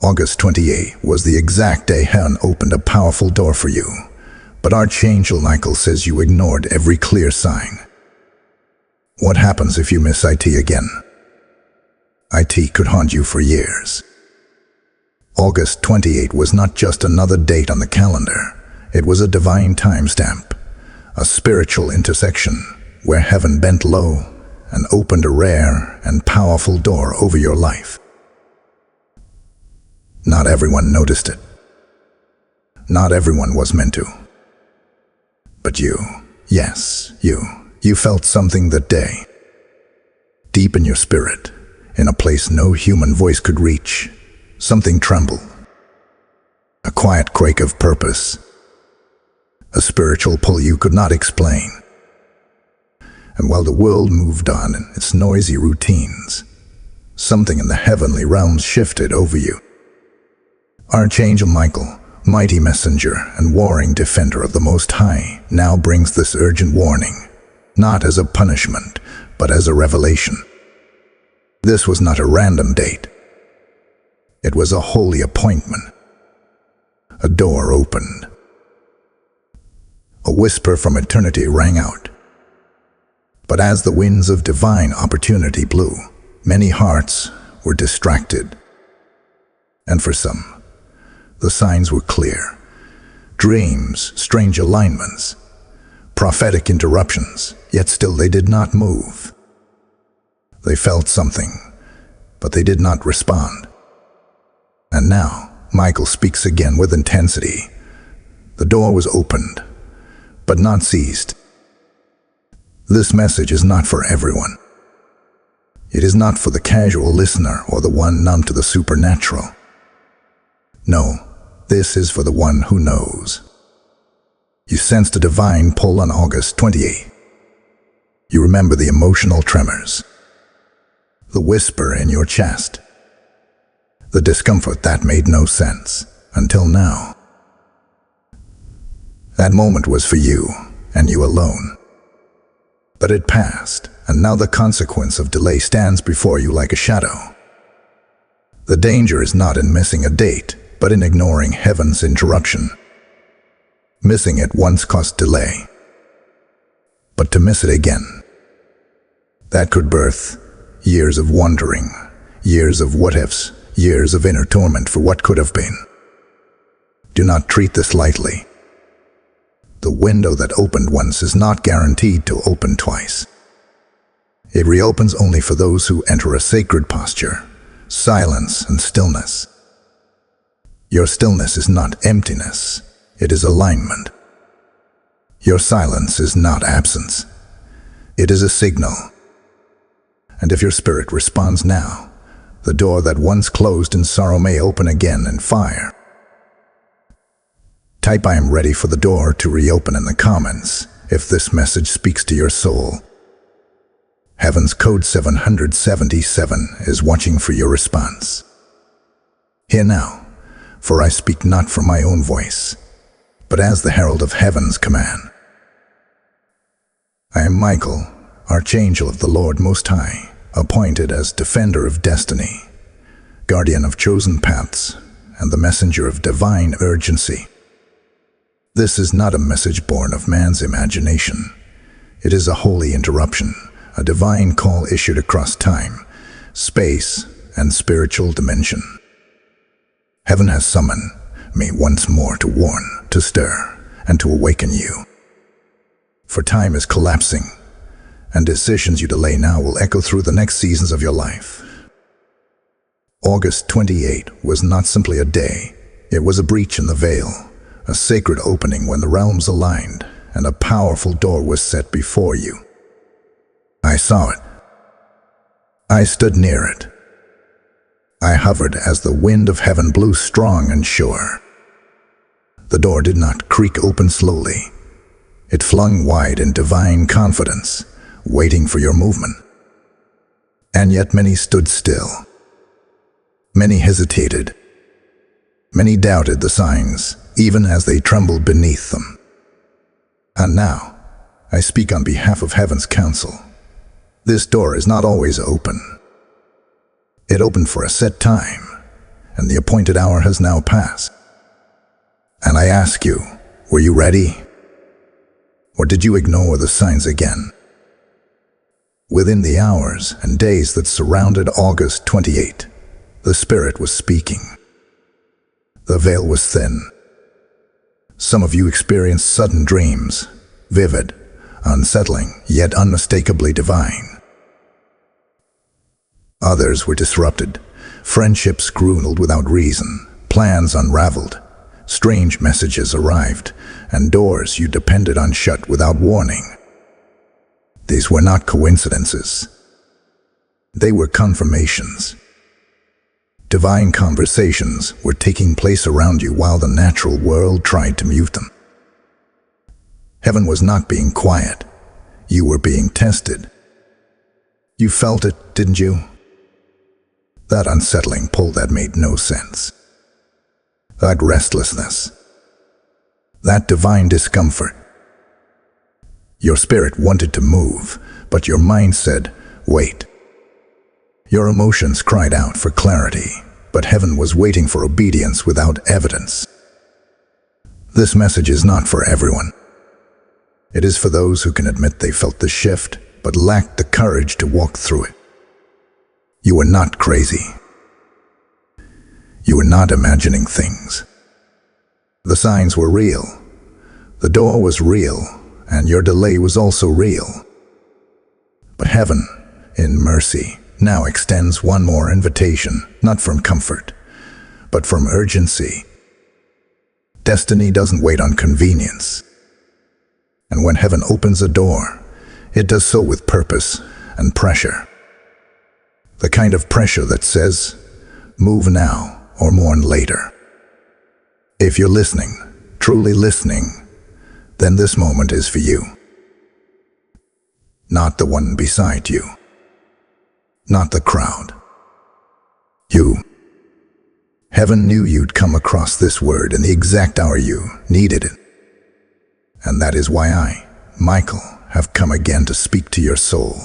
August 28 was the exact day heaven opened a powerful door for you, but Archangel Michael says you ignored every clear sign. What happens if you miss IT again? IT could haunt you for years. August 28 was not just another date on the calendar. It was a divine timestamp, a spiritual intersection where heaven bent low and opened a rare and powerful door over your life. Not everyone noticed it. Not everyone was meant to. But you, yes, you felt something that day. Deep in your spirit, in a place no human voice could reach, something trembled. A quiet quake of purpose. A spiritual pull you could not explain. And while the world moved on in its noisy routines, something in the heavenly realms shifted over you. Archangel Michael, mighty messenger and warring defender of the Most High, now brings this urgent warning, not as a punishment, but as a revelation. This was not a random date. It was a holy appointment. A door opened. A whisper from eternity rang out. But as the winds of divine opportunity blew, many hearts were distracted. And for some, the signs were clear. Dreams, strange alignments, prophetic interruptions, yet still they did not move. They felt something, but they did not respond. And now, Michael speaks again with intensity. The door was opened, but not seized. This message is not for everyone. It is not for the casual listener or the one numb to the supernatural. No, this is for the one who knows. You sensed a divine pull on August 28. You remember the emotional tremors, the whisper in your chest, the discomfort that made no sense until now. That moment was for you, and you alone. But it passed, and now the consequence of delay stands before you like a shadow. The danger is not in missing a date, but in ignoring heaven's interruption. Missing it once caused delay, but to miss it again, that could birth years of wondering, years of what-ifs, years of inner torment for what could have been. Do not treat this lightly. The window that opened once is not guaranteed to open twice. It reopens only for those who enter a sacred posture, silence and stillness. Your stillness is not emptiness, it is alignment. Your silence is not absence, it is a signal. And if your spirit responds now, the door that once closed in sorrow may open again in fire. Type "I am ready for the door" to reopen in the comments if this message speaks to your soul. Heaven's code 777 is watching for your response. Hear now, for I speak not from my own voice, but as the herald of heaven's command. I am Michael, Archangel of the Lord Most High, appointed as defender of destiny, guardian of chosen paths, and the messenger of divine urgency. This is not a message born of man's imagination. It is a holy interruption, a divine call issued across time, space, and spiritual dimension. Heaven has summoned me once more to warn, to stir, and to awaken you. For time is collapsing, and decisions you delay now will echo through the next seasons of your life. August 28 was not simply a day, it was a breach in the veil, a sacred opening when the realms aligned, and a powerful door was set before you. I saw it. I stood near it. I hovered as the wind of heaven blew strong and sure. The door did not creak open slowly. It flung wide in divine confidence, waiting for your movement. And yet many stood still. Many hesitated. Many doubted the signs, even as they trembled beneath them. And now, I speak on behalf of Heaven's counsel. This door is not always open. It opened for a set time, and the appointed hour has now passed. And I ask you, were you ready? Or did you ignore the signs again? Within the hours and days that surrounded August 28, the Spirit was speaking. The veil was thin. Some of you experienced sudden dreams, vivid, unsettling, yet unmistakably divine. Others were disrupted. Friendships grumbled without reason, plans unraveled, strange messages arrived, and doors you depended on shut without warning. These were not coincidences. They were confirmations. Divine conversations were taking place around you while the natural world tried to mute them. Heaven was not being quiet. You were being tested. You felt it, didn't you? That unsettling pull that made no sense. That restlessness. That divine discomfort. Your spirit wanted to move, but your mind said, wait. Your emotions cried out for clarity, but heaven was waiting for obedience without evidence. This message is not for everyone. It is for those who can admit they felt the shift, but lacked the courage to walk through it. You were not crazy. You were not imagining things. The signs were real. The door was real, and your delay was also real. But heaven, in mercy, now extends one more invitation, not from comfort, but from urgency. Destiny doesn't wait on convenience. And when heaven opens a door, it does so with purpose and pressure. The kind of pressure that says, move now or mourn later. If you're listening, truly listening, then this moment is for you. Not the one beside you. Not the crowd. You. Heaven knew you'd come across this word in the exact hour you needed it. And that is why I, Michael, have come again to speak to your soul.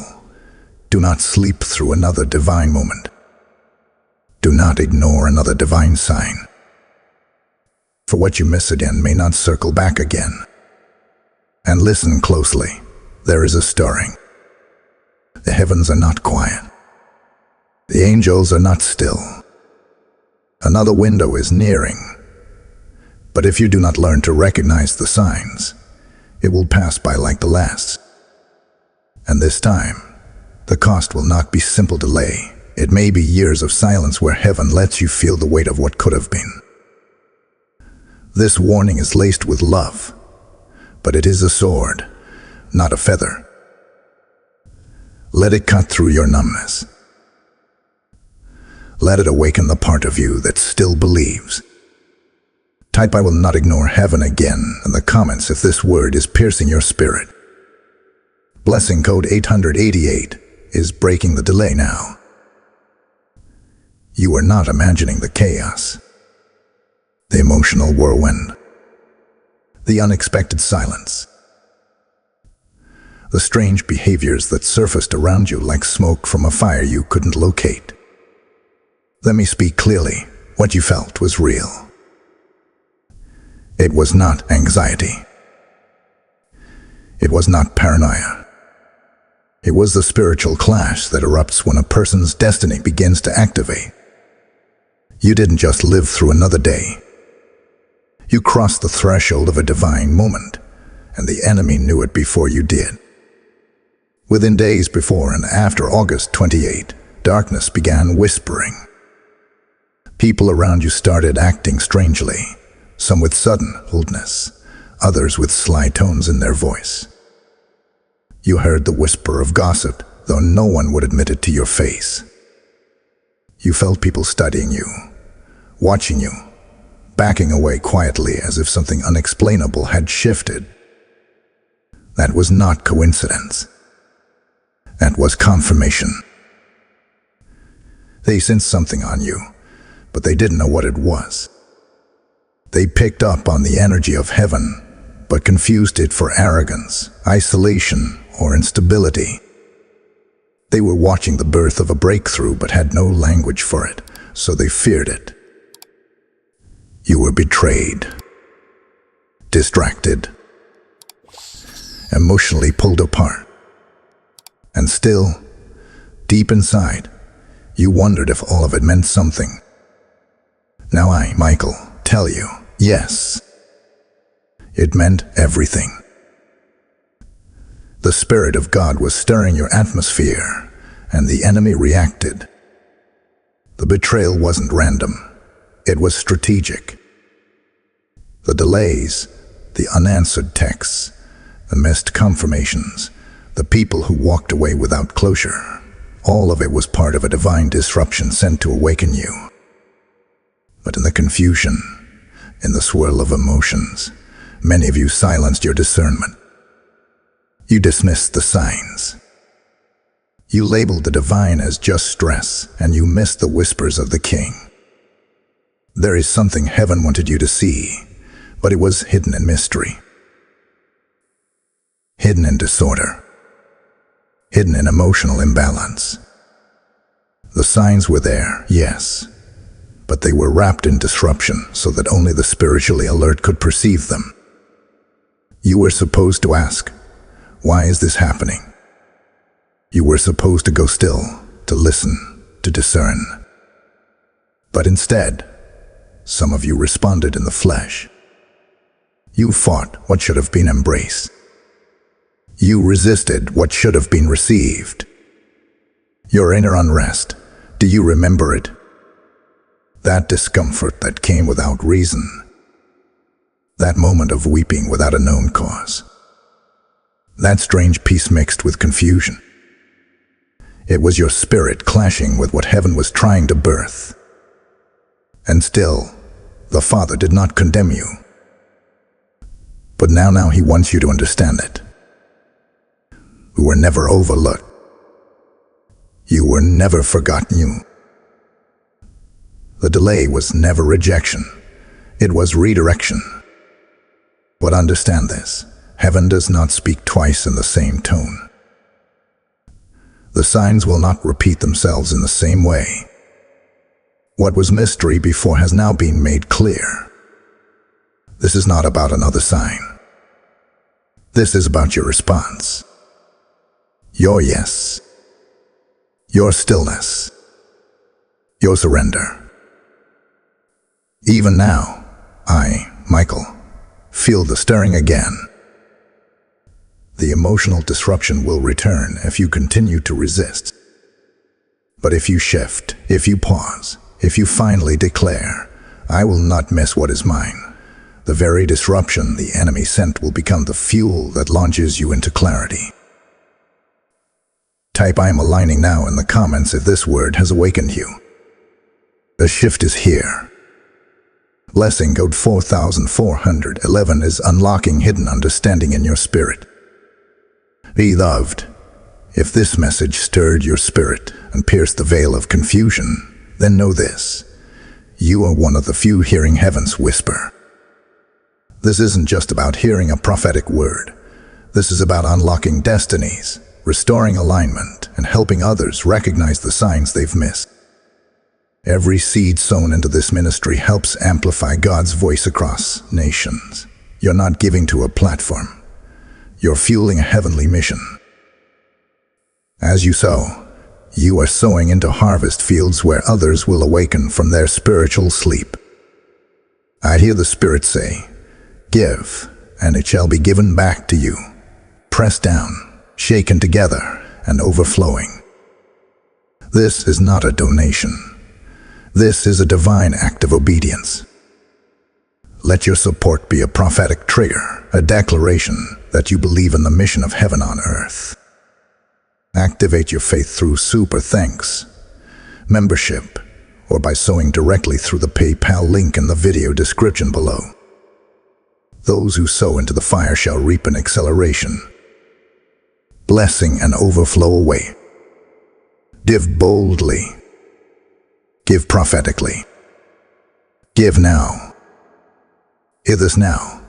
Do not sleep through another divine moment. Do not ignore another divine sign. For what you miss again may not circle back again. And listen closely. There is a stirring. The heavens are not quiet. The angels are not still. Another window is nearing. But if you do not learn to recognize the signs, it will pass by like the last. And this time, the cost will not be simple delay. It may be years of silence where heaven lets you feel the weight of what could have been. This warning is laced with love, but it is a sword, not a feather. Let it cut through your numbness. Let it awaken the part of you that still believes. Type I will not ignore heaven again in the comments if this word is piercing your spirit. Blessing code 888 is breaking the delay now. You are not imagining the chaos, the emotional whirlwind, the unexpected silence, the strange behaviors that surfaced around you like smoke from a fire you couldn't locate. Let me speak clearly. What you felt was real. It was not anxiety. It was not paranoia. It was the spiritual clash that erupts when a person's destiny begins to activate. You didn't just live through another day. You crossed the threshold of a divine moment, and the enemy knew it before you did. Within days before and after August 28, darkness began whispering. People around you started acting strangely, some with sudden coldness, others with sly tones in their voice. You heard the whisper of gossip, though no one would admit it to your face. You felt people studying you, watching you, backing away quietly as if something unexplainable had shifted. That was not coincidence. That was confirmation. They sensed something on you, but they didn't know what it was. They picked up on the energy of heaven, but confused it for arrogance, isolation, or instability. They were watching the birth of a breakthrough but had no language for it, so they feared it. You were betrayed, distracted, emotionally pulled apart. And still, deep inside, you wondered if all of it meant something. Now I, Michael, tell you, yes, it meant everything. The Spirit of God was stirring your atmosphere, and the enemy reacted. The betrayal wasn't random. It was strategic. The delays, the unanswered texts, the missed confirmations, the people who walked away without closure, all of it was part of a divine disruption sent to awaken you. But in the confusion, in the swirl of emotions, many of you silenced your discernment. You dismissed the signs. You labeled the divine as just stress, and you missed the whispers of the King. There is something heaven wanted you to see, but it was hidden in mystery. Hidden in disorder. Hidden in emotional imbalance. The signs were there, yes, but they were wrapped in disruption so that only the spiritually alert could perceive them. You were supposed to ask, why is this happening? You were supposed to go still, to listen, to discern. But instead, some of you responded in the flesh. You fought what should have been embraced. You resisted what should have been received. Your inner unrest, do you remember it? That discomfort that came without reason. That moment of weeping without a known cause. That strange peace mixed with confusion. It was your spirit clashing with what heaven was trying to birth. And still, the Father did not condemn you. But now he wants you to understand it. You were never overlooked. You were never forgotten. The delay was never rejection. It was redirection. But understand this, heaven does not speak twice in the same tone. The signs will not repeat themselves in the same way. What was mystery before has now been made clear. This is not about another sign. This is about your response. Your yes. Your stillness. Your surrender. Even now, I, Michael, feel the stirring again. The emotional disruption will return if you continue to resist. But if you shift, if you pause, if you finally declare, I will not miss what is mine, the very disruption the enemy sent will become the fuel that launches you into clarity. Type I am aligning now in the comments if this word has awakened you. A shift is here. Blessing code 4411 is unlocking hidden understanding in your spirit. Beloved, if this message stirred your spirit and pierced the veil of confusion, then know this. You are one of the few hearing heaven's whisper. This isn't just about hearing a prophetic word. This is about unlocking destinies, restoring alignment, and helping others recognize the signs they've missed. Every seed sown into this ministry helps amplify God's voice across nations. You're not giving to a platform. You're fueling a heavenly mission. As you sow, you are sowing into harvest fields where others will awaken from their spiritual sleep. I hear the Spirit say, give, and it shall be given back to you, pressed down, shaken together, and overflowing. This is not a donation. This is a divine act of obedience. Let your support be a prophetic trigger, a declaration that you believe in the mission of heaven on earth. Activate your faith through super thanks, membership, or by sowing directly through the PayPal link in the video description below. Those who sow into the fire shall reap an acceleration, blessing and overflow away. Give boldly. Give prophetically. Give now. Hear this now,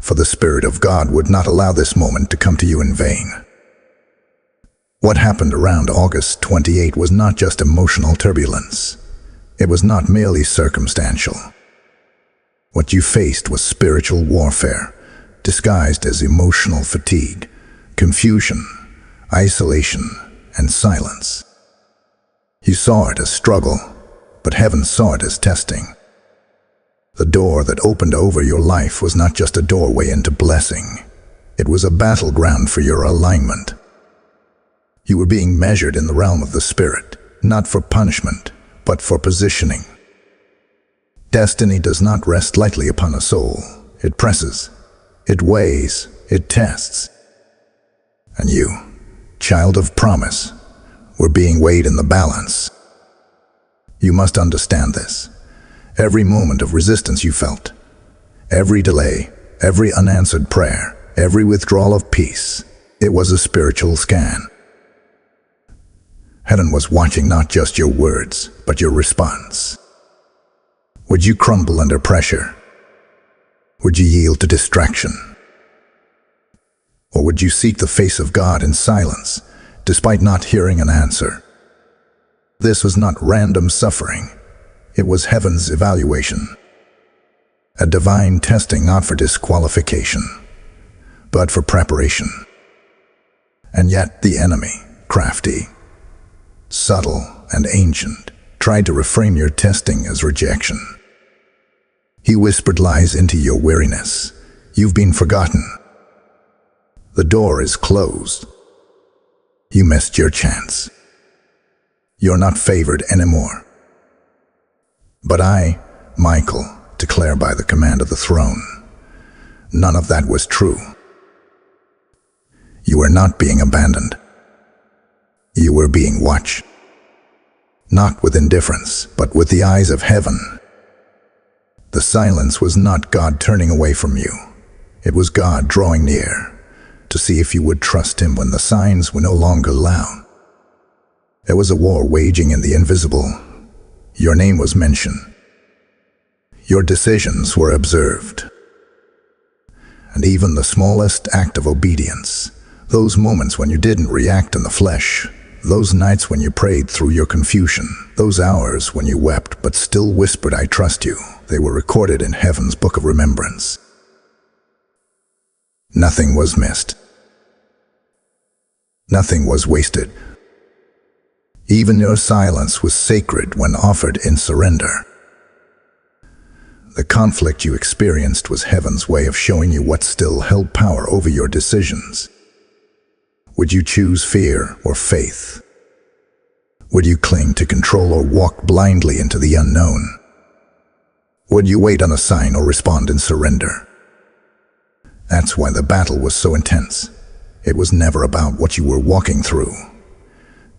for the Spirit of God would not allow this moment to come to you in vain. What happened around August 28 was not just emotional turbulence. It was not merely circumstantial. What you faced was spiritual warfare, disguised as emotional fatigue, confusion, isolation, and silence. You saw it as struggle, but heaven saw it as testing. The door that opened over your life was not just a doorway into blessing. It was a battleground for your alignment. You were being measured in the realm of the spirit, not for punishment, but for positioning. Destiny does not rest lightly upon a soul. It presses, it weighs, it tests. And you, child of promise, were being weighed in the balance. You must understand this. Every moment of resistance you felt, every delay, every unanswered prayer, every withdrawal of peace, it was a spiritual scan. Heaven was watching not just your words, but your response. Would you crumble under pressure? Would you yield to distraction? Or would you seek the face of God in silence, despite not hearing an answer? This was not random suffering. It was heaven's evaluation. A divine testing not for disqualification, but for preparation. And yet the enemy, crafty, subtle, and ancient, tried to reframe your testing as rejection. He whispered lies into your weariness. You've been forgotten. The door is closed. You missed your chance. You're not favored anymore. But I, Michael, declare by the command of the throne, none of that was true. You were not being abandoned. You were being watched. Not with indifference, but with the eyes of heaven. The silence was not God turning away from you. It was God drawing near to see if you would trust him when the signs were no longer loud. There was a war waging in the invisible. Your name was mentioned. Your decisions were observed. And even the smallest act of obedience, those moments when you didn't react in the flesh, those nights when you prayed through your confusion, those hours when you wept but still whispered, "I trust you," they were recorded in heaven's book of remembrance. Nothing was missed. Nothing was wasted. Even your silence was sacred when offered in surrender. The conflict you experienced was heaven's way of showing you what still held power over your decisions. Would you choose fear or faith? Would you cling to control or walk blindly into the unknown? Would you wait on a sign or respond in surrender? That's why the battle was so intense. It was never about what you were walking through.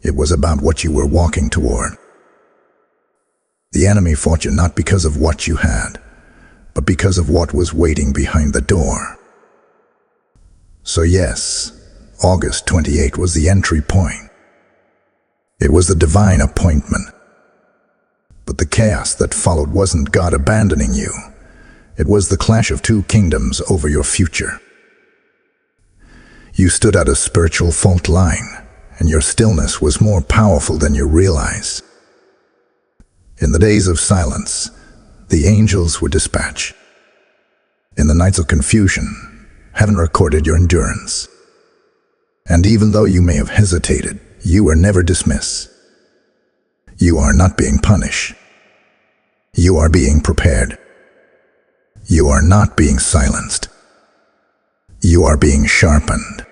It was about what you were walking toward. The enemy fought you not because of what you had, but because of what was waiting behind the door. So yes, August 28 was the entry point. It was the divine appointment. But the chaos that followed wasn't God abandoning you. It was the clash of two kingdoms over your future. You stood at a spiritual fault line, and your stillness was more powerful than you realize. In the days of silence, the angels were dispatched. In the nights of confusion, heaven recorded your endurance. And even though you may have hesitated, you were never dismissed. You are not being punished. You are being prepared. You are not being silenced. You are being sharpened.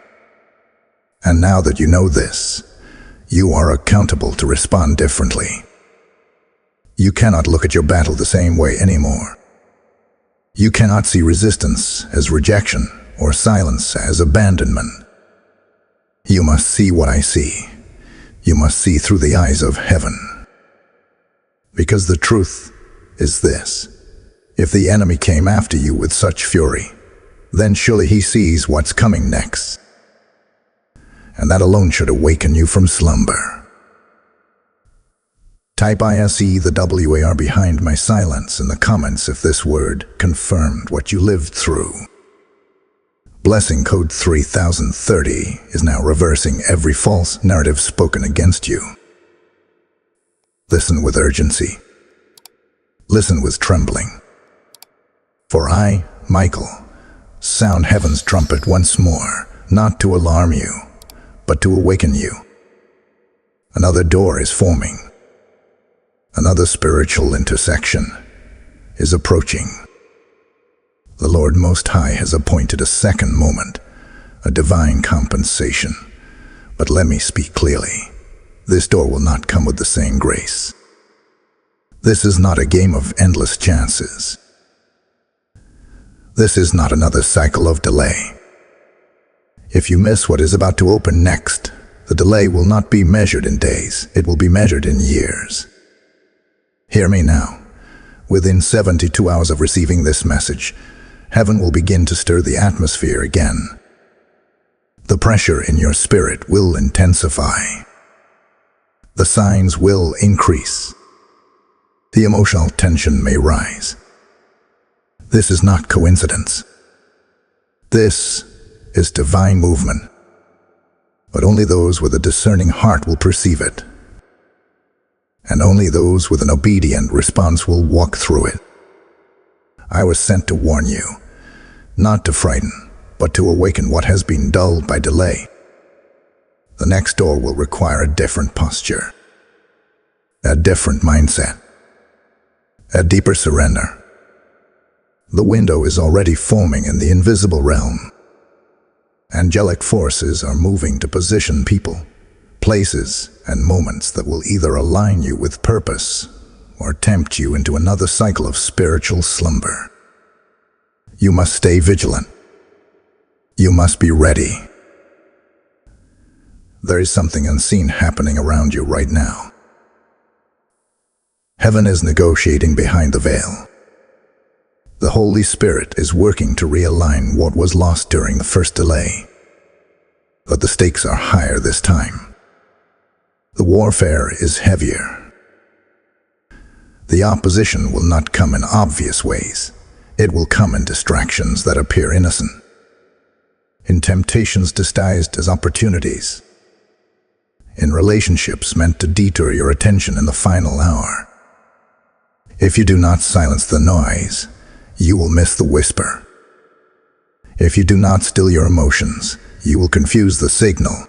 And now that you know this, you are accountable to respond differently. You cannot look at your battle the same way anymore. You cannot see resistance as rejection or silence as abandonment. You must see what I see. You must see through the eyes of heaven. Because the truth is this: if the enemy came after you with such fury, then surely he sees what's coming next. And that alone should awaken you from slumber. Type ISE the WAR behind my silence in the comments if this word confirmed what you lived through. Blessing code 3030 is now reversing every false narrative spoken against you. Listen with urgency. Listen with trembling. For I, Michael, sound heaven's trumpet once more, not to alarm you, but to awaken you. Another door is forming. Another spiritual intersection is approaching. The Lord Most High has appointed a second moment, a divine compensation. But let me speak clearly. This door will not come with the same grace. This is not a game of endless chances. This is not another cycle of delay. If you miss what is about to open next, the delay will not be measured in days, it will be measured in years. Hear me now. Within 72 hours of receiving this message, heaven will begin to stir the atmosphere again. The pressure in your spirit will intensify. The signs will increase. The emotional tension may rise. This is not coincidence. This is divine movement. But only those with a discerning heart will perceive it. And only those with an obedient response will walk through it. I was sent to warn you, not to frighten, but to awaken what has been dulled by delay. The next door will require a different posture, a different mindset, a deeper surrender. The window is already forming in the invisible realm. Angelic forces are moving to position people, places, and moments that will either align you with purpose or tempt you into another cycle of spiritual slumber. You must stay vigilant. You must be ready. There is something unseen happening around you right now. Heaven is negotiating behind the veil. The Holy Spirit is working to realign what was lost during the first delay. But the stakes are higher this time. The warfare is heavier. The opposition will not come in obvious ways. It will come in distractions that appear innocent, in temptations disguised as opportunities, in relationships meant to detour your attention in the final hour. If you do not silence the noise, you will miss the whisper. If you do not still your emotions, you will confuse the signal.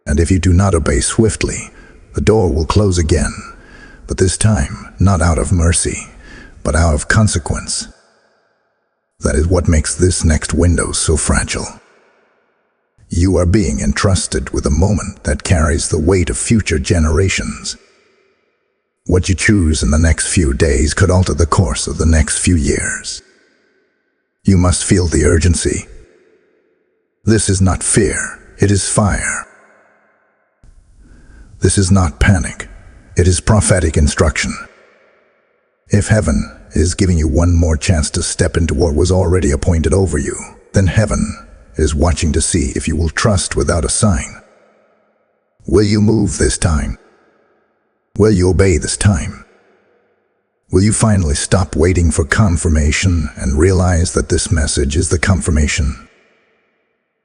And if you do not obey swiftly, the door will close again, but this time not out of mercy, but out of consequence. That is what makes this next window so fragile. You are being entrusted with a moment that carries the weight of future generations. What you choose in the next few days could alter the course of the next few years. You must feel the urgency. This is not fear, it is fire. This is not panic, it is prophetic instruction. If heaven is giving you one more chance to step into what was already appointed over you, then heaven is watching to see if you will trust without a sign. Will you move this time? Will you obey this time? Will you finally stop waiting for confirmation and realize that this message is the confirmation?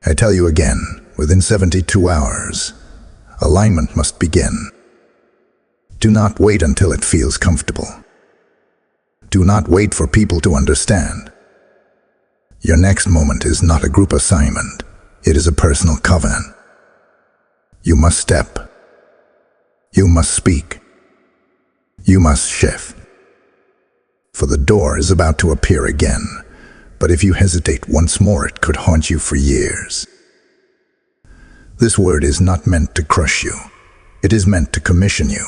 I tell you again, within 72 hours, alignment must begin. Do not wait until it feels comfortable. Do not wait for people to understand. Your next moment is not a group assignment. It is a personal covenant. You must step. You must speak. You must shift. For the door is about to appear again, but if you hesitate once more, it could haunt you for years. This word is not meant to crush you. It is meant to commission you.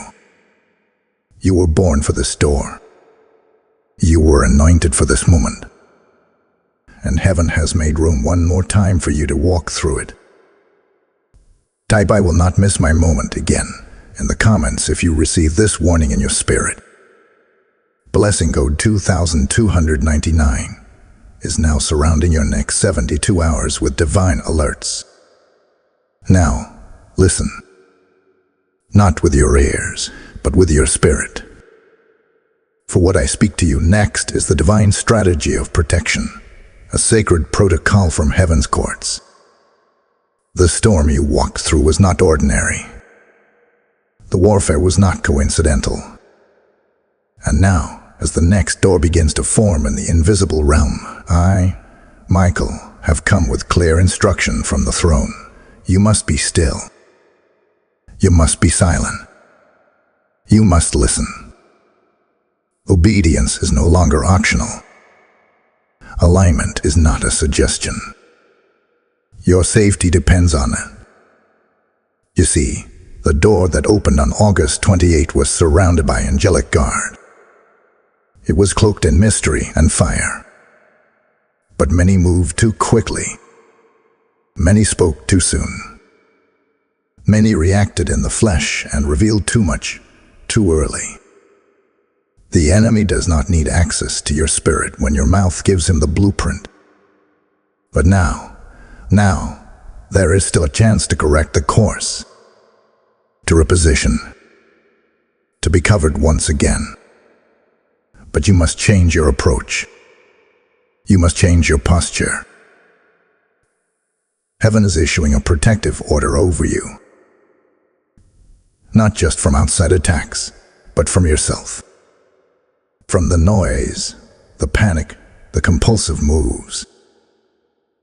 You were born for this door. You were anointed for this moment. And heaven has made room one more time for you to walk through it. Type "I will not miss my moment" again in the comments if you receive this warning in your spirit. Blessing code 2299 is now surrounding your next 72 hours with divine alerts. Now, listen. Not with your ears, but with your spirit. For what I speak to you next is the divine strategy of protection, a sacred protocol from heaven's courts. The storm you walked through was not ordinary. The warfare was not coincidental. And now, as the next door begins to form in the invisible realm. I, Michael, have come with clear instruction from the throne. You must be still. You must be silent. You must listen. Obedience is no longer optional. Alignment is not a suggestion. Your safety depends on it. You see, the door that opened on August 28 was surrounded by angelic guard. It was cloaked in mystery and fire. But many moved too quickly. Many spoke too soon. Many reacted in the flesh and revealed too much, too early. The enemy does not need access to your spirit when your mouth gives him the blueprint. But now, there is still a chance to correct the course, to reposition, to be covered once again. But you must change your approach. You must change your posture. Heaven is issuing a protective order over you. Not just from outside attacks, but from yourself. From the noise, the panic, the compulsive moves.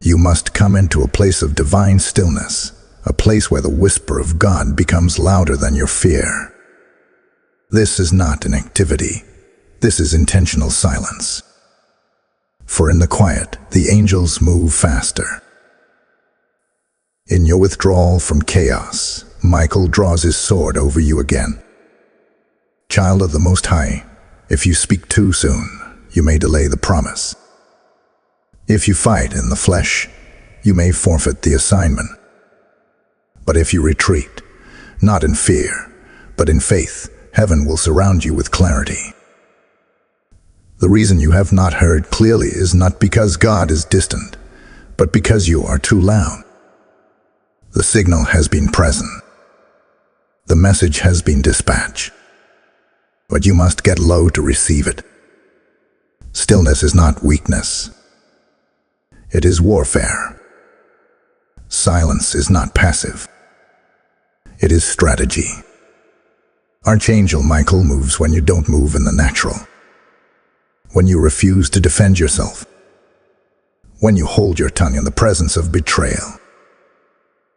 You must come into a place of divine stillness, a place where the whisper of God becomes louder than your fear. This is not inactivity. This is intentional silence. For in the quiet, the angels move faster. In your withdrawal from chaos, Michael draws his sword over you again. Child of the Most High, if you speak too soon, you may delay the promise. If you fight in the flesh, you may forfeit the assignment. But if you retreat, not in fear, but in faith, heaven will surround you with clarity. The reason you have not heard clearly is not because God is distant, but because you are too loud. The signal has been present. The message has been dispatched. But you must get low to receive it. Stillness is not weakness. It is warfare. Silence is not passive. It is strategy. Archangel Michael moves when you don't move in the natural. When you refuse to defend yourself. When you hold your tongue in the presence of betrayal.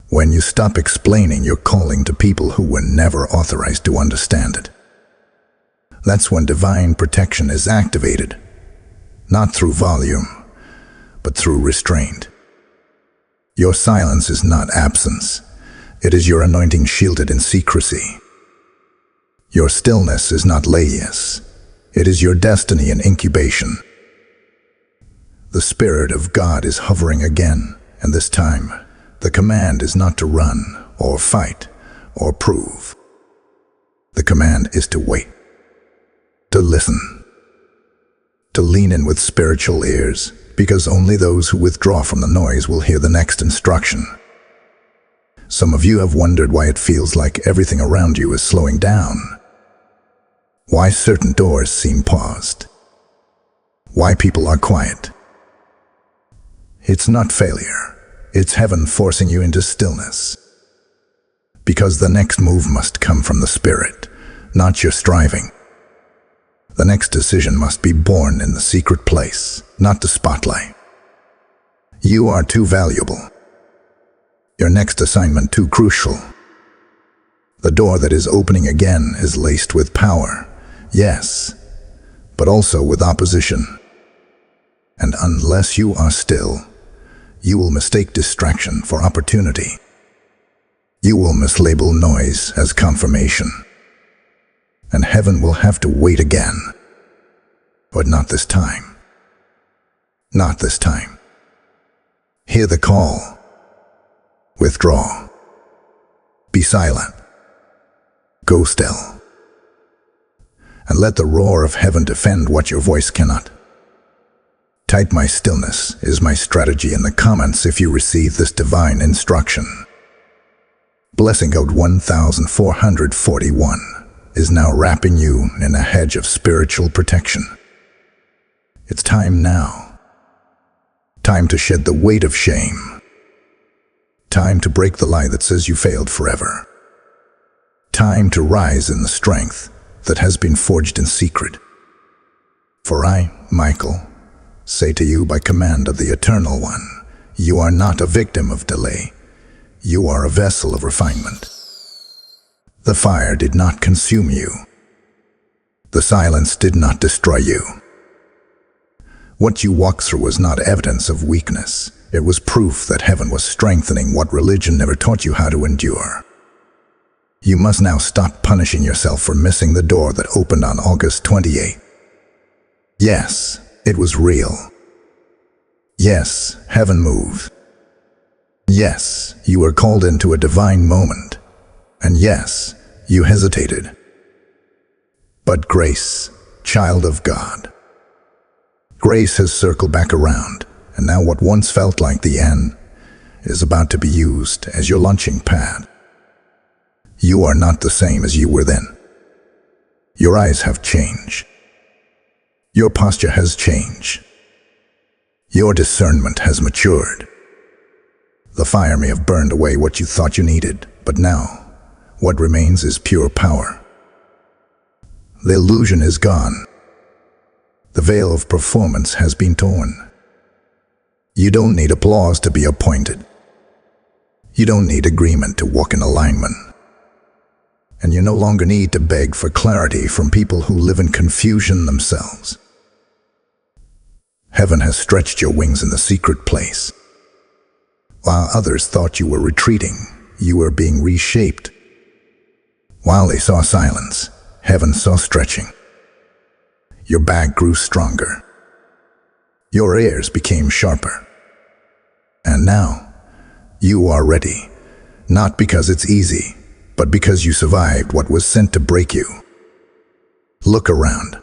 When you stop explaining your calling to people who were never authorized to understand it. That's when divine protection is activated, not through volume, but through restraint. Your silence is not absence. It is your anointing shielded in secrecy. Your stillness is not laziness. It is your destiny in incubation. The Spirit of God is hovering again, and this time, the command is not to run, or fight, or prove. The command is to wait. To listen, to lean in with spiritual ears, because only those who withdraw from the noise will hear the next instruction. Some of you have wondered why it feels like everything around you is slowing down. Why certain doors seem paused. Why people are quiet. It's not failure, it's heaven forcing you into stillness. Because the next move must come from the Spirit, not your striving. The next decision must be born in the secret place, not the spotlight. You are too valuable. Your next assignment too crucial. The door that is opening again is laced with power, yes, but also with opposition. And unless you are still, you will mistake distraction for opportunity. You will mislabel noise as confirmation. And heaven will have to wait again. But not this time. Not this time. Hear the call. Withdraw. Be silent. Go still. And let the roar of heaven defend what your voice cannot. Type "my stillness" is my strategy in the comments if you receive this divine instruction. Blessing code 1441 is now wrapping you in a hedge of spiritual protection. It's time now. Time to shed the weight of shame. Time to break the lie that says you failed forever. Time to rise in the strength that has been forged in secret. For I, Michael, say to you by command of the Eternal One, you are not a victim of delay. You are a vessel of refinement. The fire did not consume you. The silence did not destroy you. What you walked through was not evidence of weakness. It was proof that heaven was strengthening what religion never taught you how to endure. You must now stop punishing yourself for missing the door that opened on August 28th. Yes, it was real. Yes, heaven moved. Yes, you were called into a divine moment. And yes, you hesitated. But grace, child of God. Grace has circled back around, and now what once felt like the end is about to be used as your launching pad. You are not the same as you were then. Your eyes have changed. Your posture has changed. Your discernment has matured. The fire may have burned away what you thought you needed, but now, what remains is pure power. The illusion is gone. The veil of performance has been torn. You don't need applause to be appointed. You don't need agreement to walk in alignment. And you no longer need to beg for clarity from people who live in confusion themselves. Heaven has stretched your wings in the secret place. While others thought you were retreating, you were being reshaped. While they saw silence, heaven saw stretching. Your back grew stronger. Your ears became sharper. And now, you are ready, not because it's easy, but because you survived what was sent to break you. Look around.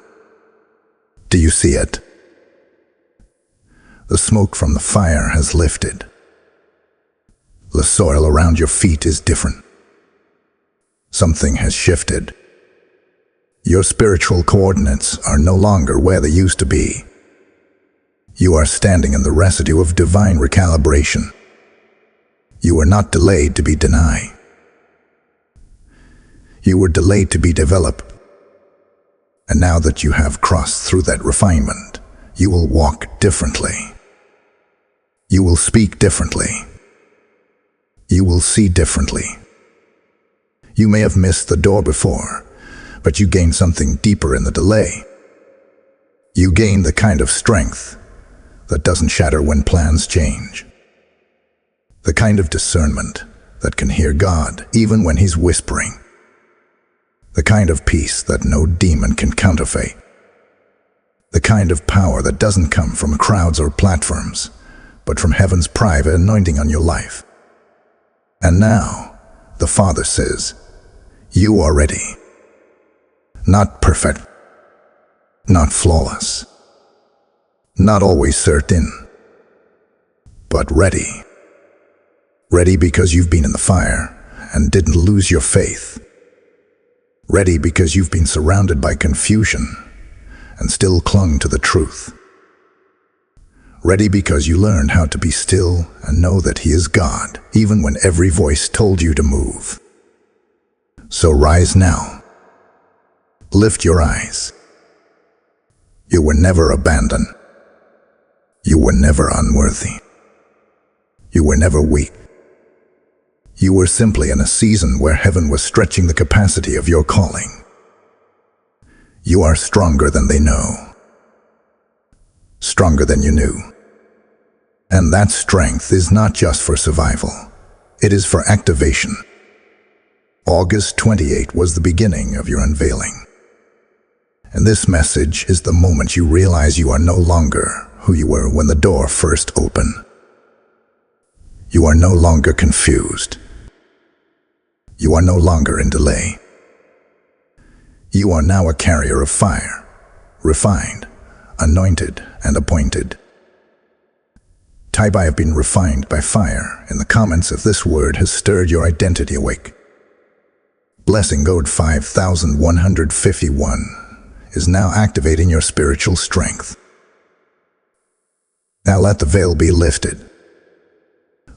Do you see it? The smoke from the fire has lifted. The soil around your feet is different. Something has shifted. Your spiritual coordinates are no longer where they used to be. You are standing in the residue of divine recalibration. You were not delayed to be denied. You were delayed to be developed. And now that you have crossed through that refinement, you will walk differently. You will speak differently. You will see differently. You may have missed the door before, but you gain something deeper in the delay. You gain the kind of strength that doesn't shatter when plans change. The kind of discernment that can hear God even when He's whispering. The kind of peace that no demon can counterfeit. The kind of power that doesn't come from crowds or platforms, but from heaven's private anointing on your life. And now, the Father says, you are ready. Not perfect, not flawless, not always certain, but ready. Ready because you've been in the fire and didn't lose your faith. Ready because you've been surrounded by confusion and still clung to the truth. Ready because you learned how to be still and know that He is God, even when every voice told you to move. So rise now. Lift your eyes. You were never abandoned. You were never unworthy. You were never weak. You were simply in a season where heaven was stretching the capacity of your calling. You are stronger than they know. Stronger than you knew. And that strength is not just for survival. It is for activation. August 28 was the beginning of your unveiling. And this message is the moment you realize you are no longer who you were when the door first opened. You are no longer confused. You are no longer in delay. You are now a carrier of fire, refined, anointed, and appointed. Type "I have been refined by fire" in the comments if this word has stirred your identity awake. Blessing code 5151 is now activating your spiritual strength. Now let the veil be lifted.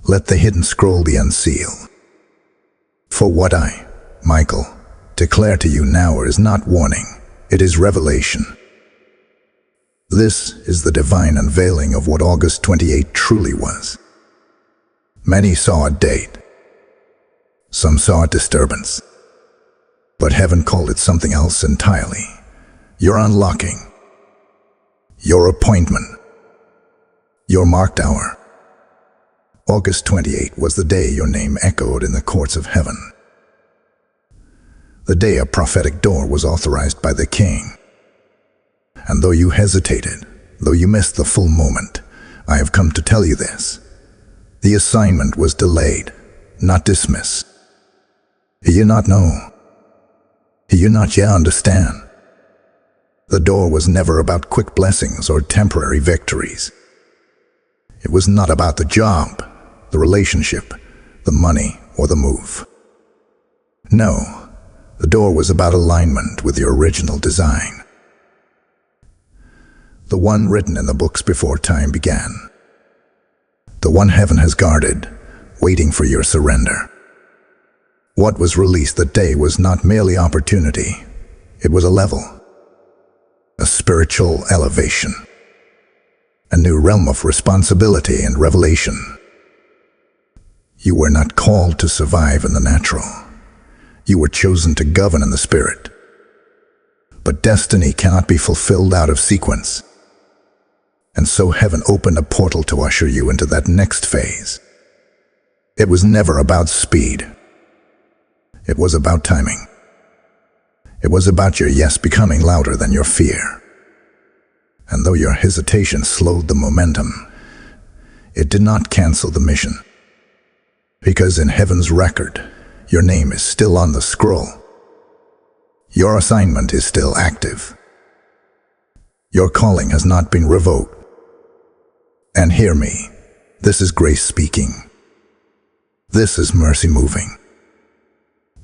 Let the hidden scroll be unsealed. For what I, Michael, declare to you now is not warning, it is revelation. This is the divine unveiling of what August 28 truly was. Many saw a date. Some saw a disturbance. But heaven called it something else entirely. Your unlocking. Your appointment. Your marked hour. August 28 was the day your name echoed in the courts of heaven. The day a prophetic door was authorized by the King. And though you hesitated, though you missed the full moment, I have come to tell you this. The assignment was delayed, not dismissed. Do you not know? Do you not yet understand? The door was never about quick blessings or temporary victories. It was not about the job, the relationship, the money, or the move. No, the door was about alignment with your original design. The one written in the books before time began. The one heaven has guarded, waiting for your surrender. What was released that day was not merely opportunity. It was a level, a spiritual elevation, a new realm of responsibility and revelation. You were not called to survive in the natural. You were chosen to govern in the spirit. But destiny cannot be fulfilled out of sequence. And so heaven opened a portal to usher you into that next phase. It was never about speed. It was about timing. It was about your yes becoming louder than your fear. And though your hesitation slowed the momentum, it did not cancel the mission. Because in heaven's record, your name is still on the scroll. Your assignment is still active. Your calling has not been revoked. And hear me, this is grace speaking. This is mercy moving.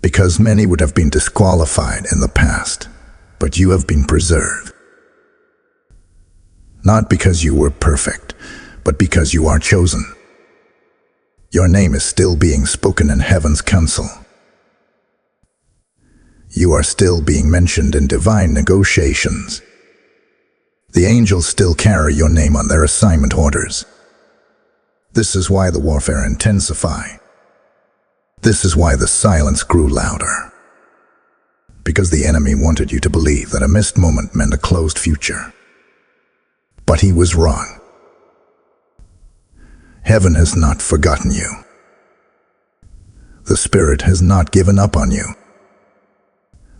Because many would have been disqualified in the past, but you have been preserved. Not because you were perfect, but because you are chosen. Your name is still being spoken in heaven's council. You are still being mentioned in divine negotiations. The angels still carry your name on their assignment orders. This is why the warfare intensified. This is why the silence grew louder. Because the enemy wanted you to believe that a missed moment meant a closed future. But he was wrong. Heaven has not forgotten you. The Spirit has not given up on you.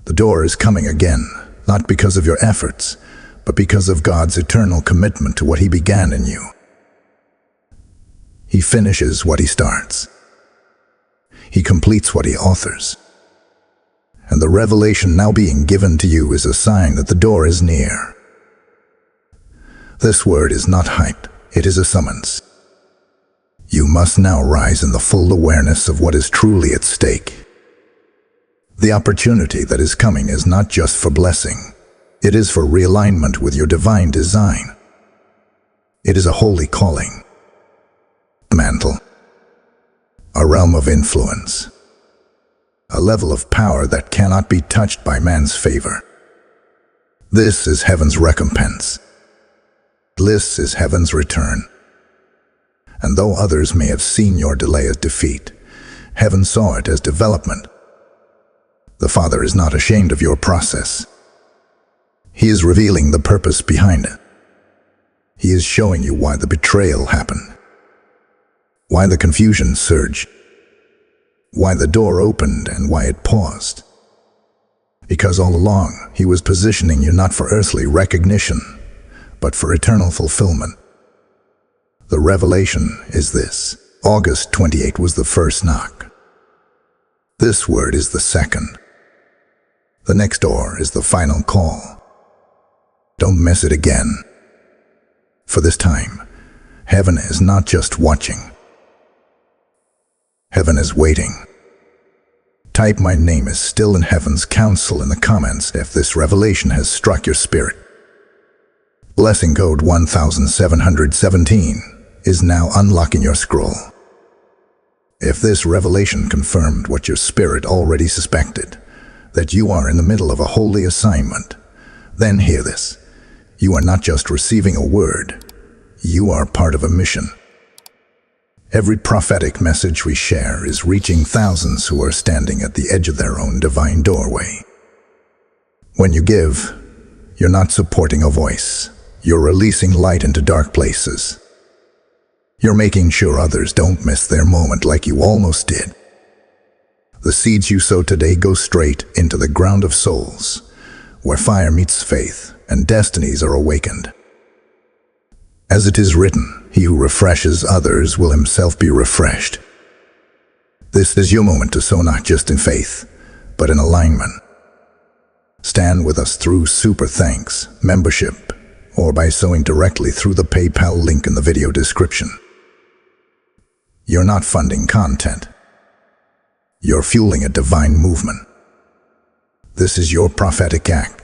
The door is coming again, not because of your efforts, but because of God's eternal commitment to what He began in you. He finishes what He starts. He completes what He authors. And the revelation now being given to you is a sign that the door is near. This word is not hype, it is a summons. You must now rise in the full awareness of what is truly at stake. The opportunity that is coming is not just for blessing. It is for realignment with your divine design. It is a holy calling, mantle, a realm of influence, a level of power that cannot be touched by man's favor. This is heaven's recompense. This is heaven's return. And though others may have seen your delay as defeat, heaven saw it as development. The Father is not ashamed of your process. He is revealing the purpose behind it. He is showing you why the betrayal happened, why the confusion surged, why the door opened and why it paused. Because all along, He was positioning you not for earthly recognition, but for eternal fulfillment. The revelation is this. August 28 was the first knock. This word is the second. The next door is the final call. Don't miss it again. For this time, heaven is not just watching. Heaven is waiting. Type "My name is still in heaven's council" in the comments if this revelation has struck your spirit. Blessing code 1717 is now unlocking your scroll. If this revelation confirmed what your spirit already suspected, that you are in the middle of a holy assignment, then hear this. You are not just receiving a word, you are part of a mission. Every prophetic message we share is reaching thousands who are standing at the edge of their own divine doorway. When you give, you're not supporting a voice. You're releasing light into dark places. You're making sure others don't miss their moment like you almost did. The seeds you sow today go straight into the ground of souls, where fire meets faith and destinies are awakened. As it is written, he who refreshes others will himself be refreshed. This is your moment to sow not just in faith, but in alignment. Stand with us through Super Thanks, membership, or by sowing directly through the PayPal link in the video description. You're not funding content. You're fueling a divine movement. This is your prophetic act.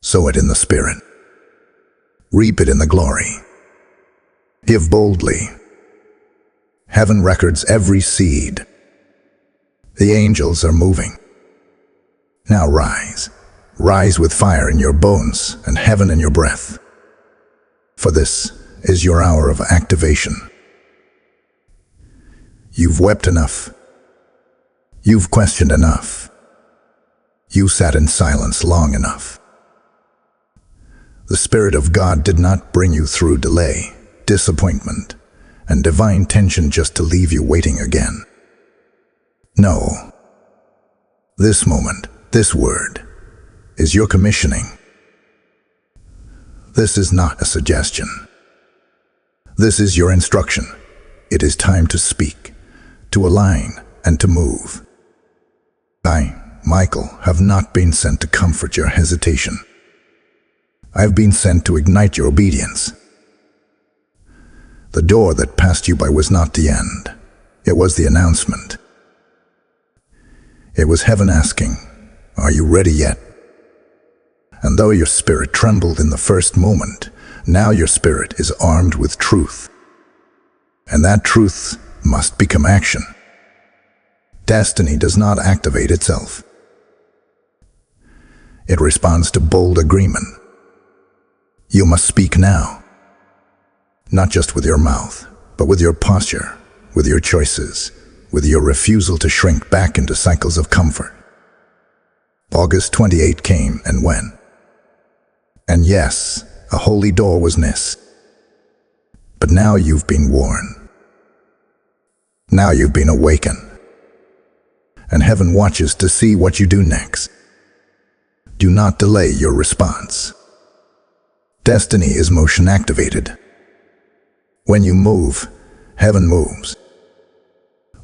Sow it in the Spirit. Reap it in the glory. Give boldly. Heaven records every seed. The angels are moving. Now rise. Rise with fire in your bones and heaven in your breath. For this is your hour of activation. You've wept enough. You've questioned enough. You sat in silence long enough. The Spirit of God did not bring you through delay, disappointment, and divine tension just to leave you waiting again. No. This moment, this word, is your commissioning. This is not a suggestion. This is your instruction. It is time to speak, to align, and to move. I, Michael, have not been sent to comfort your hesitation. I have been sent to ignite your obedience. The door that passed you by was not the end. It was the announcement. It was heaven asking, "Are you ready yet?" And though your spirit trembled in the first moment, now your spirit is armed with truth. And that truth must become action. Destiny does not activate itself. It responds to bold agreement. You must speak now. Not just with your mouth, but with your posture, with your choices, with your refusal to shrink back into cycles of comfort. August 28 came and went. And yes, a holy door was missed. But now you've been warned. Now you've been awakened. And heaven watches to see what you do next. Do not delay your response. Destiny is motion activated. When you move, heaven moves.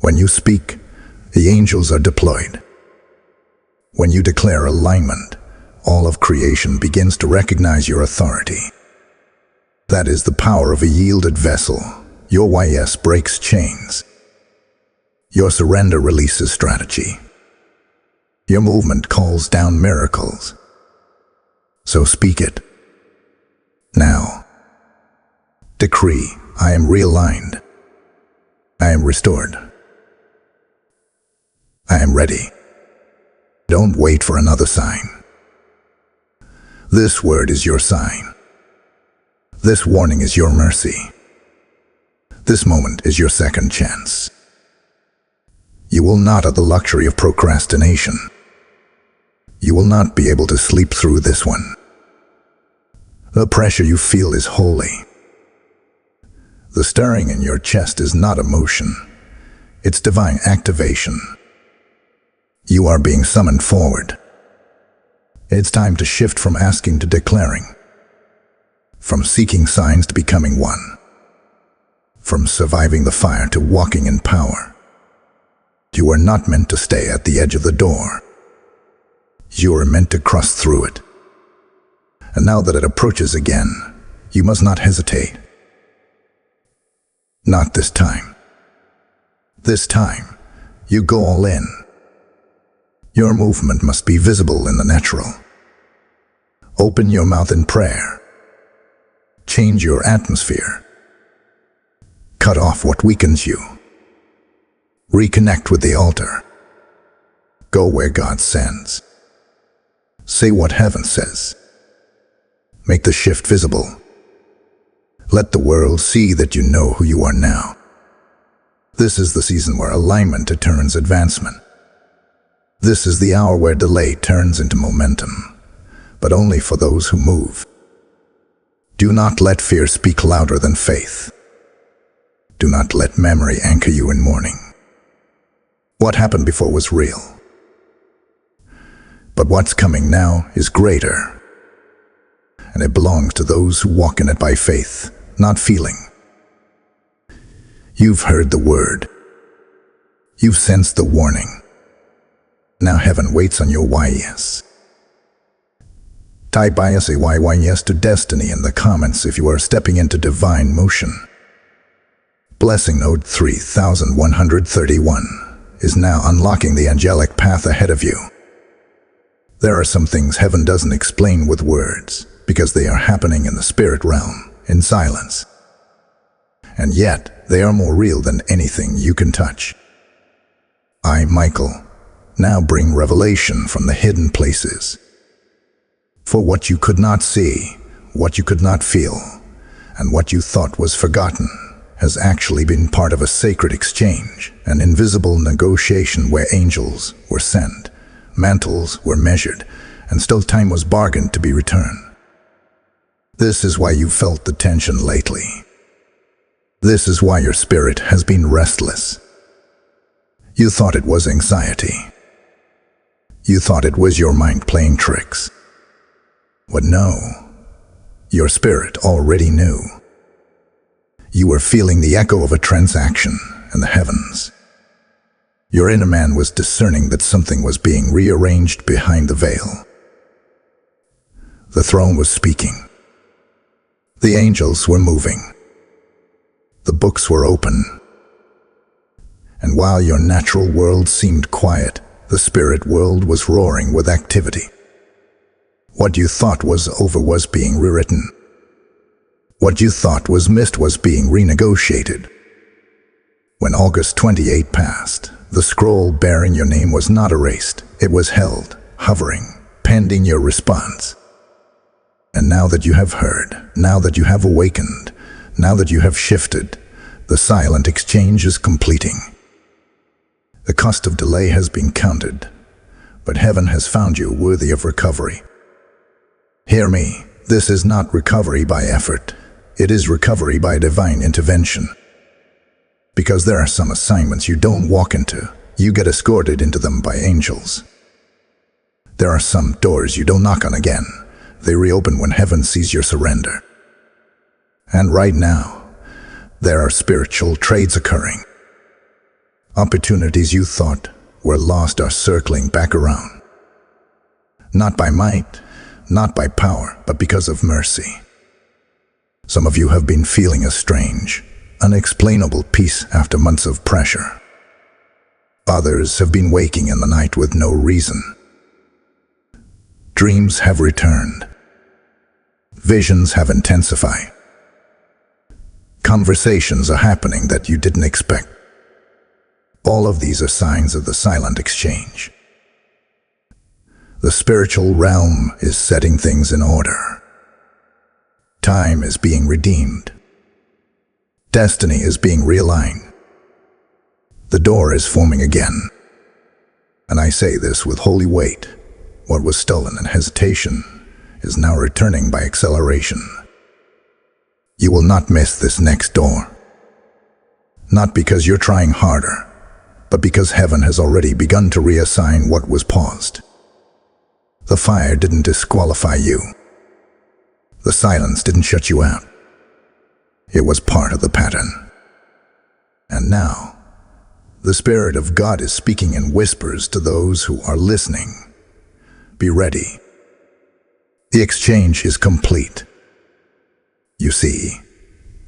When you speak, the angels are deployed. When you declare alignment, all of creation begins to recognize your authority. That is the power of a yielded vessel. Your yes breaks chains. Your surrender releases strategy. Your movement calls down miracles. So speak it. Now. Decree, I am realigned. I am restored. I am ready. Don't wait for another sign. This word is your sign. This warning is your mercy. This moment is your second chance. You will not have the luxury of procrastination. You will not be able to sleep through this one. The pressure you feel is holy. The stirring in your chest is not emotion. It's divine activation. You are being summoned forward. It's time to shift from asking to declaring. From seeking signs to becoming one. From surviving the fire to walking in power. You are not meant to stay at the edge of the door. You are meant to cross through it. And now that it approaches again, you must not hesitate. Not this time. This time, you go all in. Your movement must be visible in the natural. Open your mouth in prayer. Change your atmosphere. Cut off what weakens you. Reconnect with the altar. Go where God sends. Say what heaven says. Make the shift visible. Let the world see that you know who you are now. This is the season where alignment determines advancement. This is the hour where delay turns into momentum, but only for those who move. Do not let fear speak louder than faith. Do not let memory anchor you in mourning. What happened before was real. But what's coming now is greater, and it belongs to those who walk in it by faith, not feeling. You've heard the word. You've sensed the warning. Now heaven waits on your why yes. Type I say why yes to destiny in the comments if you are stepping into divine motion. Blessing node 3131 is now unlocking the angelic path ahead of you. There are some things heaven doesn't explain with words because they are happening in the spirit realm, in silence. And yet, they are more real than anything you can touch. I, Michael, now bring revelation from the hidden places. For what you could not see, what you could not feel, and what you thought was forgotten has actually been part of a sacred exchange, an invisible negotiation where angels were sent, mantles were measured, and still time was bargained to be returned. This is why you felt the tension lately. This is why your spirit has been restless. You thought it was anxiety. You thought it was your mind playing tricks. But no, your spirit already knew. You were feeling the echo of a transaction in the heavens. Your inner man was discerning that something was being rearranged behind the veil. The throne was speaking. The angels were moving. The books were open. And while your natural world seemed quiet, the spirit world was roaring with activity. What you thought was over was being rewritten. What you thought was missed was being renegotiated. When August 28 passed, the scroll bearing your name was not erased. It was held, hovering, pending your response. And now that you have heard, now that you have awakened, now that you have shifted, the silent exchange is completing. The cost of delay has been counted, but heaven has found you worthy of recovery. Hear me, this is not recovery by effort. It is recovery by divine intervention. Because there are some assignments you don't walk into, you get escorted into them by angels. There are some doors you don't knock on again. They reopen when heaven sees your surrender. And right now, there are spiritual trades occurring. Opportunities you thought were lost are circling back around. Not by might, not by power, but because of mercy. Some of you have been feeling a strange, unexplainable peace after months of pressure. Others have been waking in the night with no reason. Dreams have returned. Visions have intensified. Conversations are happening that you didn't expect. All of these are signs of the silent exchange. The spiritual realm is setting things in order. Time is being redeemed. Destiny is being realigned. The door is forming again. And I say this with holy weight. What was stolen in hesitation is now returning by acceleration. You will not miss this next door. Not because you're trying harder, but because heaven has already begun to reassign what was paused. The fire didn't disqualify you. The silence didn't shut you out. It was part of the pattern. And now, the Spirit of God is speaking in whispers to those who are listening. Be ready. The exchange is complete. You see,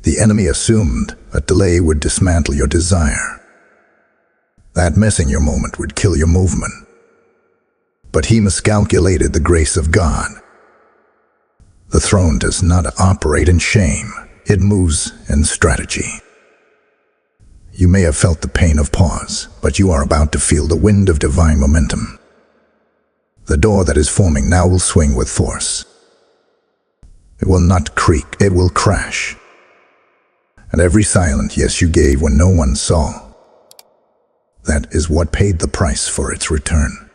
the enemy assumed a delay would dismantle your desire. That missing your moment would kill your movement. But he miscalculated the grace of God. The throne does not operate in shame. It moves in strategy. You may have felt the pain of pause, but you are about to feel the wind of divine momentum. The door that is forming now will swing with force. It will not creak, it will crash. And every silent yes you gave when no one saw, that is what paid the price for its return.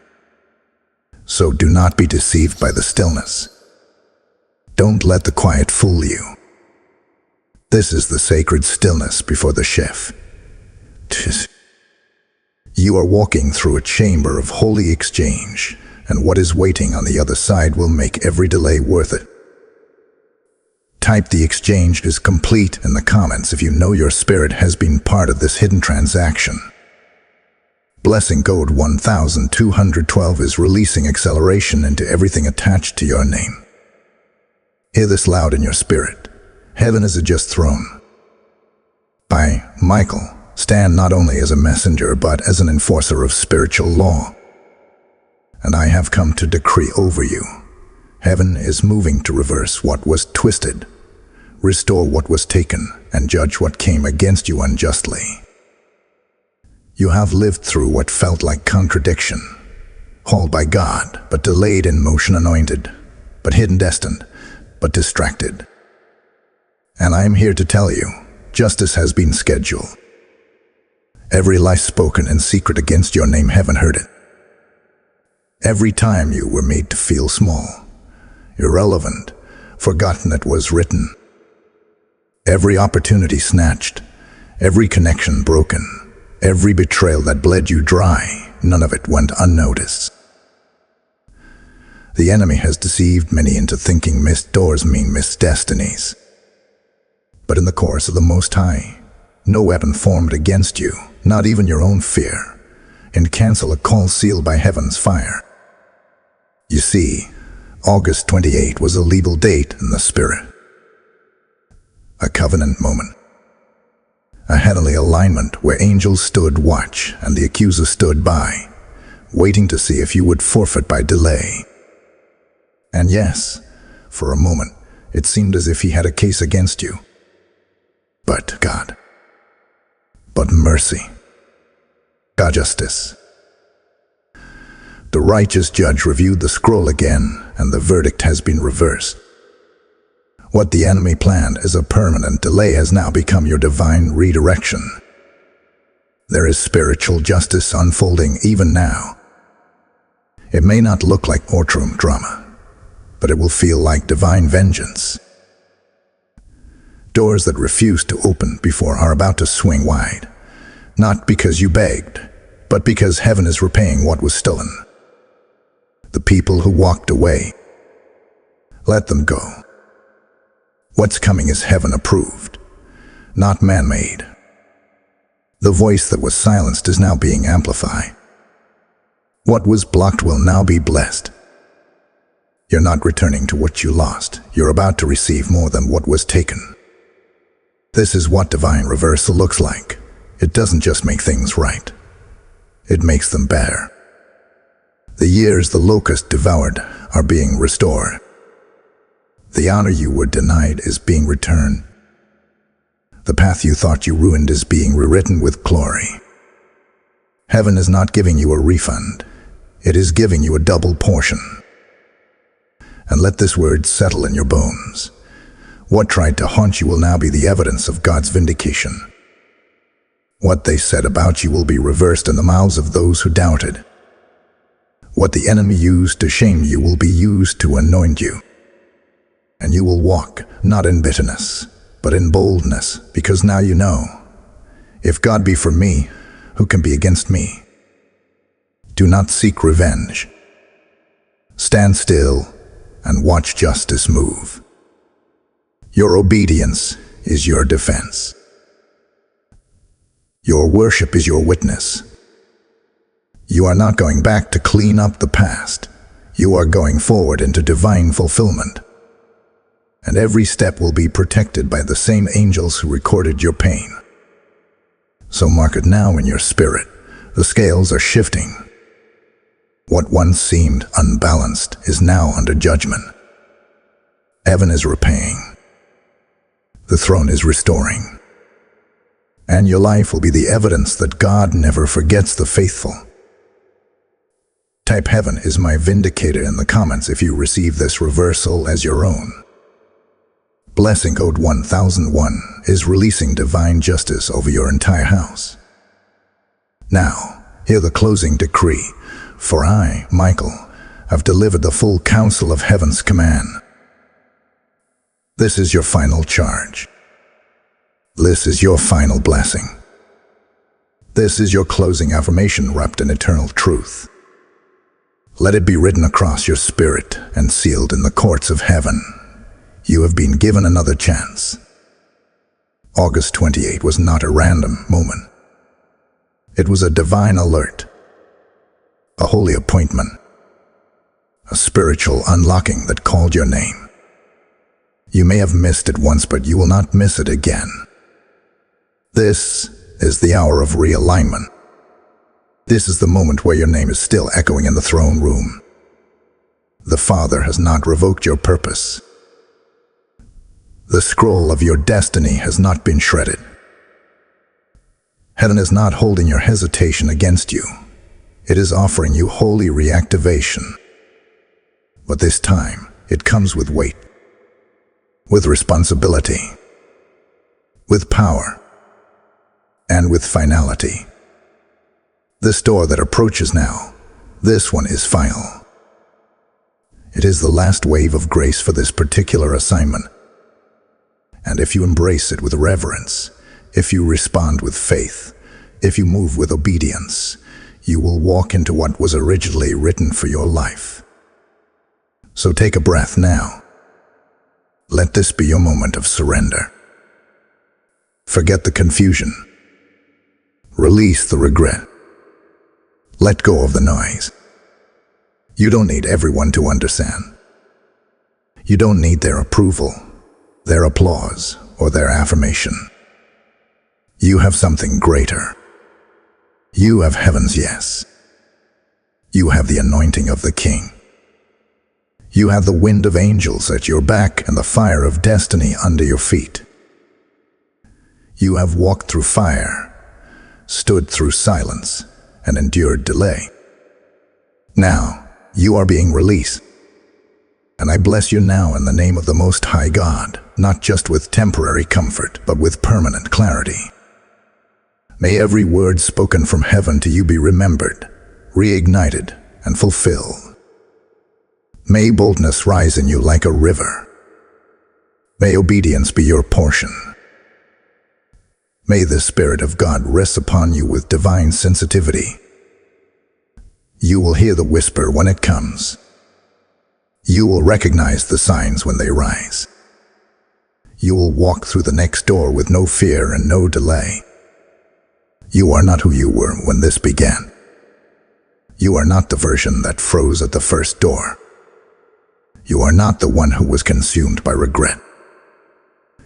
So do not be deceived by the stillness. Don't let the quiet fool you. This is the sacred stillness before the chef. You are walking through a chamber of holy exchange, and what is waiting on the other side will make every delay worth it. Type "the exchange is complete" in the comments if you know your spirit has been part of this hidden transaction. Blessing Code 1212 is releasing acceleration into everything attached to your name. Hear this loud in your spirit. Heaven is a just throne. I, Michael, stand not only as a messenger but as an enforcer of spiritual law. And I have come to decree over you. Heaven is moving to reverse what was twisted, restore what was taken, and judge what came against you unjustly. You have lived through what felt like contradiction, hauled by God, but delayed in motion, anointed, but hidden, destined, but distracted. And I am here to tell you, justice has been scheduled. Every lie spoken in secret against your name, heaven heard it. Every time you were made to feel small, irrelevant, forgotten, it was written. Every opportunity snatched, every connection broken, every betrayal that bled you dry, none of it went unnoticed. The enemy has deceived many into thinking missed doors mean missed destinies. But in the course of the Most High, no weapon formed against you, not even your own fear, can cancel a call sealed by heaven's fire. You see, August 28 was a legal date in the spirit. A covenant moment. A heavenly alignment where angels stood watch and the accuser stood by, waiting to see if you would forfeit by delay. And yes, for a moment, it seemed as if he had a case against you. But God. But mercy. God justice. The righteous judge reviewed the scroll again, and the verdict has been reversed. What the enemy planned as a permanent delay has now become your divine redirection. There is spiritual justice unfolding even now. It may not look like courtroom drama, but it will feel like divine vengeance. Doors that refuse to open before are about to swing wide, not because you begged, but because heaven is repaying what was stolen. The people who walked away, let them go. What's coming is heaven approved, not man-made. The voice that was silenced is now being amplified. What was blocked will now be blessed. You're not returning to what you lost. You're about to receive more than what was taken. This is what divine reversal looks like. It doesn't just make things right. It makes them better. The years the locust devoured are being restored. The honor you were denied is being returned. The path you thought you ruined is being rewritten with glory. Heaven is not giving you a refund. It is giving you a double portion. And let this word settle in your bones. What tried to haunt you will now be the evidence of God's vindication. What they said about you will be reversed in the mouths of those who doubted. What the enemy used to shame you will be used to anoint you. And you will walk, not in bitterness, but in boldness, because now you know, if God be for me, who can be against me? Do not seek revenge. Stand still and watch justice move. Your obedience is your defense. Your worship is your witness. You are not going back to clean up the past. You are going forward into divine fulfillment. And every step will be protected by the same angels who recorded your pain. So mark it now in your spirit. The scales are shifting. What once seemed unbalanced is now under judgment. Heaven is repaying. The throne is restoring. And your life will be the evidence that God never forgets the faithful. Type "Heaven is my vindicator" in the comments if you receive this reversal as your own. Blessing code 1001 is releasing divine justice over your entire house. Now, hear the closing decree. For I, Michael, have delivered the full counsel of heaven's command. This is your final charge. This is your final blessing. This is your closing affirmation wrapped in eternal truth. Let it be written across your spirit and sealed in the courts of heaven. You have been given another chance. August 28 was not a random moment. It was a divine alert, a holy appointment, a spiritual unlocking that called your name. You may have missed it once, but you will not miss it again. This is the hour of realignment. This is the moment where your name is still echoing in the throne room. The Father has not revoked your purpose. The scroll of your destiny has not been shredded. Heaven is not holding your hesitation against you. It is offering you holy reactivation. But this time, it comes with weight, with responsibility, with power, and with finality. This door that approaches now, this one is final. It is the last wave of grace for this particular assignment. And if you embrace it with reverence, if you respond with faith, if you move with obedience, you will walk into what was originally written for your life. So take a breath now. Let this be your moment of surrender. Forget the confusion. Release the regret. Let go of the noise. You don't need everyone to understand. You don't need their approval, their applause, or their affirmation. You have something greater. You have heaven's yes. You have the anointing of the King. You have the wind of angels at your back and the fire of destiny under your feet. You have walked through fire, stood through silence, and endured delay. Now, you are being released. And I bless you now in the name of the Most High God, not just with temporary comfort, but with permanent clarity. May every word spoken from heaven to you be remembered, reignited, and fulfilled. May boldness rise in you like a river. May obedience be your portion. May the Spirit of God rest upon you with divine sensitivity. You will hear the whisper when it comes. You will recognize the signs when they rise. You will walk through the next door with no fear and no delay. You are not who you were when this began. You are not the version that froze at the first door. You are not the one who was consumed by regret.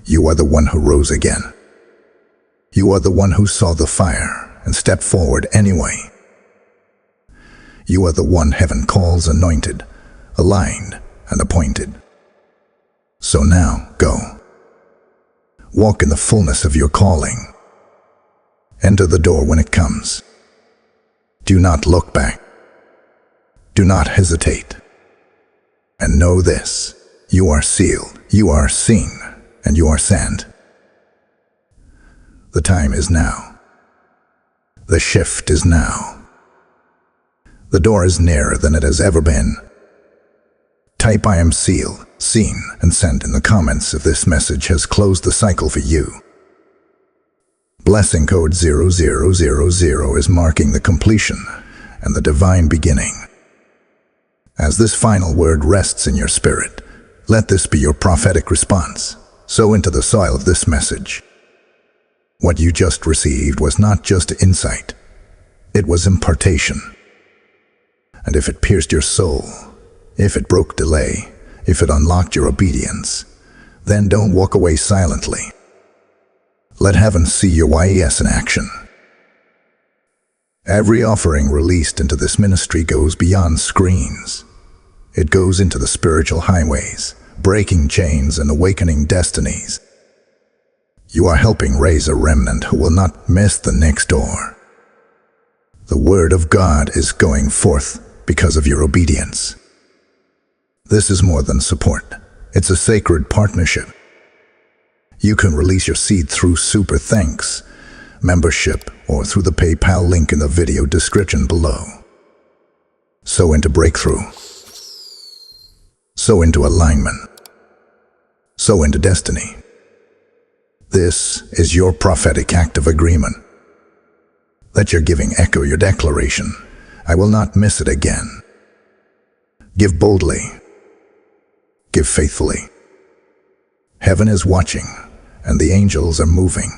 You are the one who rose again. You are the one who saw the fire and stepped forward anyway. You are the one heaven calls anointed, aligned, and appointed. So now, go. Walk in the fullness of your calling. Enter the door when it comes. Do not look back. Do not hesitate. And know this, you are sealed, you are seen, and you are sent. The time is now. The shift is now. The door is nearer than it has ever been. Type I am sealed, seen, and sent in the comments if this message has closed the cycle for you. Blessing code 0000 is marking the completion and the divine beginning. As this final word rests in your spirit, let this be your prophetic response. Sow into the soil of this message. What you just received was not just insight, it was impartation. And if it pierced your soul, if it broke delay, if it unlocked your obedience, then don't walk away silently. Let heaven see your yes in action. Every offering released into this ministry goes beyond screens. It goes into the spiritual highways, breaking chains and awakening destinies. You are helping raise a remnant who will not miss the next door. The word of God is going forth because of your obedience. This is more than support. It's a sacred partnership. You can release your seed through Super Thanks membership or through the PayPal link in the video description below. Sow into breakthrough. Sow into alignment. Sow into destiny. This is your prophetic act of agreement. Let your giving echo your declaration. I will not miss it again. Give boldly. Give faithfully. Heaven is watching, and the angels are moving.